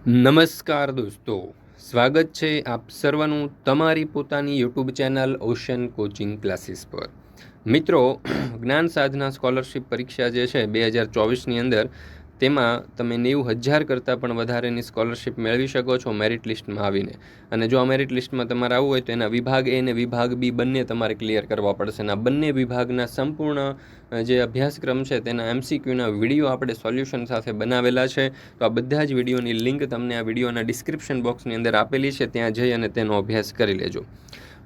નમસ્કાર દોસ્તો, સ્વાગત છે આપ સર્વનું તમારી પોતાની YouTube channel ocean coaching classes પર। મિત્રો, જ્ઞાન સાધના સ્કોલરશિપ પરીક્ષા જે છે 2024ની અંદર, તેમાં તમે 90,000 કરતાં પણ વધારેની સ્કોલરશિપ મેળવી શકો છો મેરિટ લિસ્ટમાં આવીને। અને જો આ મેરિટ લિસ્ટમાં તમારે આવવું હોય તો એના વિભાગ એ અને વિભાગ બી બંને તમારે ક્લિયર કરવા પડશે। અને આ બંને વિભાગના સંપૂર્ણ જે અભ્યાસક્રમ છે તેના MCQના વિડીયો આપણે સોલ્યુશન સાથે બનાવેલા છે। તો આ બધા જ વિડીયોની લિંક તમને આ વિડીયોના ડિસ્ક્રિપ્શન બોક્સની અંદર આપેલી છે, ત્યાં જઈ અને તેનો અભ્યાસ કરી લેજો।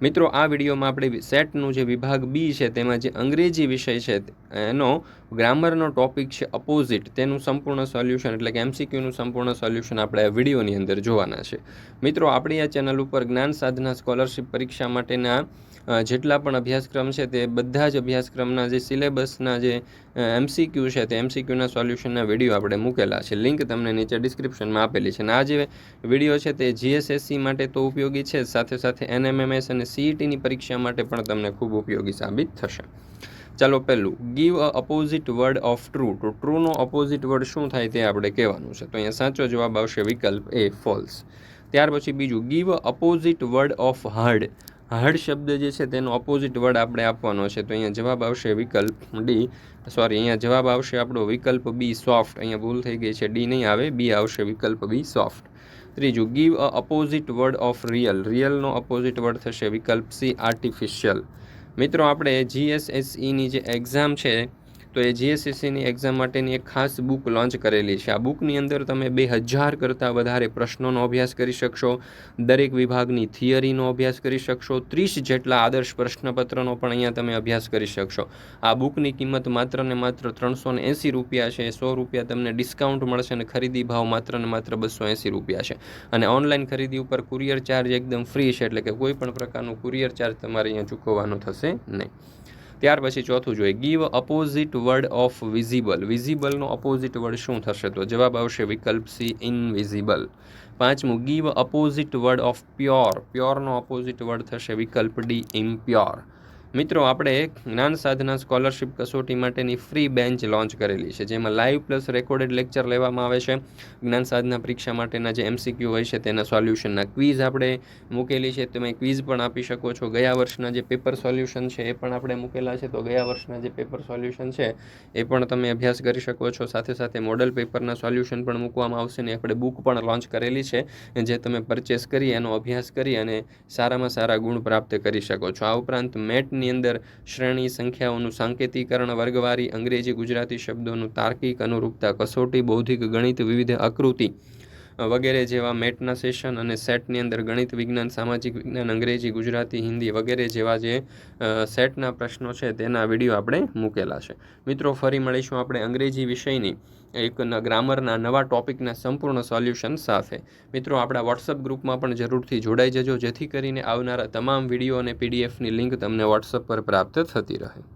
મિત્રો, આ વિડીયોમાં આપણે સેટનું જે વિભાગ બી છે તેમાં જે અંગ્રેજી વિષય છે એનો ગ્રામરનો ટોપિક છે અપોઝિટ, તેનું સંપૂર્ણ સોલ્યુશન એટલે કે MCQનું સંપૂર્ણ સોલ્યુશન આપણે આ વિડીયોની અંદર જોવાના છે। મિત્રો, આપણી આ ચેનલ ઉપર જ્ઞાન સાધના સ્કોલરશિપ પરીક્ષા માટેના જેટલા પણ અભ્યાસક્રમ છે તે બધા જ અભ્યાસક્રમના જે સિલેબસના જે MCQ છે તે MCQના સોલ્યુશનના વિડીયો આપણે મૂકેલા છે, લિંક તમને નીચે ડિસ્ક્રિપ્શનમાં આપેલી છે। અને આ જે વિડીયો છે તે GSSC માટે તો ઉપયોગી છે, સાથે સાથે NMMS અને CETની પરીક્ષા માટે પણ તમને ખૂબ ઉપયોગી સાબિત થશે। ચાલો, પહેલું, give a opposite word of true. તો ટ્રુનો અપોઝિટ વર્ડ શું થાય તે આપણે કહેવાનું છે। તો અહીંયા સાચો જવાબ આવશે વિકલ્પ એ, ફોલ્સ। ત્યાર પછી બીજું, give a opposite word of hard. Hard શબ્દ જે છે તેનો અપોઝિટ વર્ડ આપણે આપવાનો છે। તો અહીંયા જવાબ આવશે વિકલ્પ ડી, અહીંયા જવાબ આવશે આપણો વિકલ્પ બી, સોફ્ટ। અહીંયા ભૂલ થઈ ગઈ છે, ડી નહીં આવે, બી આવશે વિકલ્પ બી, સોફ્ટ। ત્રીજું, give a opposite word of real. રિયલનો અપોઝિટ વર્ડ થશે વિકલ્પ સી, આર્ટિફિશિયલ। મિત્રો, આપણે GSSEની જે એક્ઝામ છે તો એ GSSEની એક્ઝામ માટેની એક ખાસ બુક લોન્ચ કરેલી છે। આ બુકની અંદર તમે 2000 કરતાં વધારે પ્રશ્નોનો અભ્યાસ કરી શકશો, દરેક વિભાગની થિયરીનો અભ્યાસ કરી શકશો, 30 જેટલા આદર્શ પ્રશ્નપત્રનો પણ અહીંયા તમે અભ્યાસ કરી શકશો। આ બુકની કિંમત માત્ર ને માત્ર 380 રૂપિયા છે। 100 રૂપિયા તમને ડિસ્કાઉન્ટ મળશે અને ખરીદી ભાવ માત્ર ને માત્ર 280 રૂપિયા છે। અને ઓનલાઈન ખરીદી ઉપર કુરિયર ચાર્જ એકદમ ફ્રી છે, એટલે કે કોઈ પણ પ્રકારનું કુરિયર ચાર્જ તમારે અહીંયા ચૂકવવાનો થશે નહીં। ત્યાર પછી ચોથું જોઈએ, give opposite word of visible. વિઝિબલનો અપોઝિટ વર્ડ શું થશે? તો જવાબ આવશે વિકલ્પ સી, ઇનવિઝિબલ। પાંચમું, give opposite word of pure. પ્યોરનો અપોઝિટ વર્ડ થશે વિકલ્પ ડી, ઇમ્પ્યોર। મિત્રો, આપણે જ્ઞાન સાધના સ્કોલરશિપ કસોટી માટેની ફ્રી બેન્ચ લોન્ચ કરેલી છે, જેમાં લાઈવ પ્લસ રેકોર્ડેડ લેક્ચર લેવામાં આવે છે। જ્ઞાન સાધના પરીક્ષા માટેના જે MCQ હોય છે તેના સોલ્યુશનના ક્વિઝ આપણે મૂકેલી છે, તમે ક્વિઝ પણ આપી શકો છો। ગયા વર્ષના જે પેપર સોલ્યુશન છે એ પણ આપણે મૂકેલા છે, તો ગયા વર્ષના જે પેપર સોલ્યુશન છે એ પણ તમે અભ્યાસ કરી શકો છો। સાથે સાથે મોડલ પેપરના સોલ્યુશન પણ મૂકવામાં આવશે ને આપણે બુક પણ લોન્ચ કરેલી છે, જે તમે પરચેસ કરી એનો અભ્યાસ કરી અને સારામાં સારા ગુણ પ્રાપ્ત કરી શકો છો। આ ઉપરાંત મેટની અંદર શ્રેણી, સંખ્યાઓનું સાંકેતિકરણ, વર્ગવારી, અંગ્રેજી ગુજરાતી શબ્દોનું તાર્કિક અનુરૂપતા કસોટી, બૌદ્ધિક ગણિત, વિવિધ આકૃતિ વગેરે જેવા મેટના સેશન અને સેટની અંદર ગણિત, વિજ્ઞાન, સામાજિક વિજ્ઞાન, અંગ્રેજી ગુજરાતી, હિન્દી વગેરે જેવા જે સેટના પ્રશ્નો છે તેના વિડીયો આપણે મૂકેલા છે। મિત્રો, ફરી મળીશું આપણે અંગ્રેજી વિષયની એક ગ્રામરના નવા ટોપિકના સંપૂર્ણ સોલ્યુશન સાથે। મિત્રો, આપણા વોટ્સઅપ ગ્રુપમાં પણ જરૂરથી જોડાઈ જજો, જેથી કરીને આવનારા તમામ વિડીયો અને PDFની લિંક તમને વોટ્સઅપ પર પ્રાપ્ત થતી રહે।